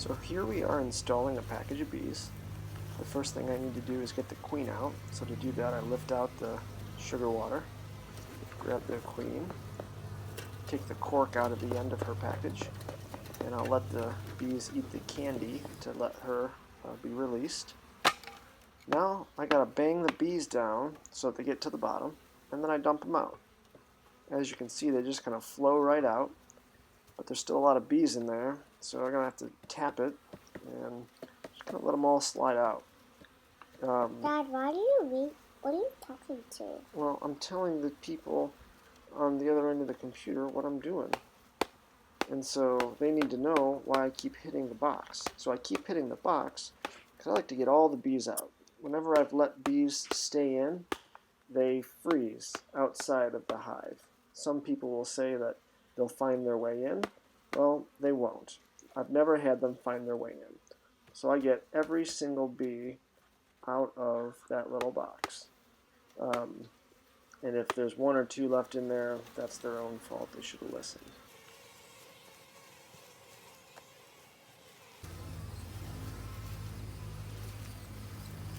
So here we are installing a package of bees. The first thing I need to do is get the queen out. So to do that, I lift out the sugar water, grab the queen, take the cork out of the end of her package, and I'll let the bees eat the candy to let her be released. Now I gotta bang the bees down so that they get to the bottom, and then I dump them out. As you can see, they just kind of flow right out, but there's still a lot of bees in there, so I'm gonna have to tap it and just kind of let them all slide out. Dad, why do you read? What are you talking to? Well, I'm telling the people on the other end of the computer what I'm doing. And so they need to know why I keep hitting the box. So I keep hitting the box because I like to get all the bees out. Whenever I've let bees stay in, they freeze outside of the hive. Some people will say that they'll find their way in. Well, they won't. I've never had them find their way in. So I get every single bee out of that little box. And if there's one or two left in there, that's their own fault. They should have listened.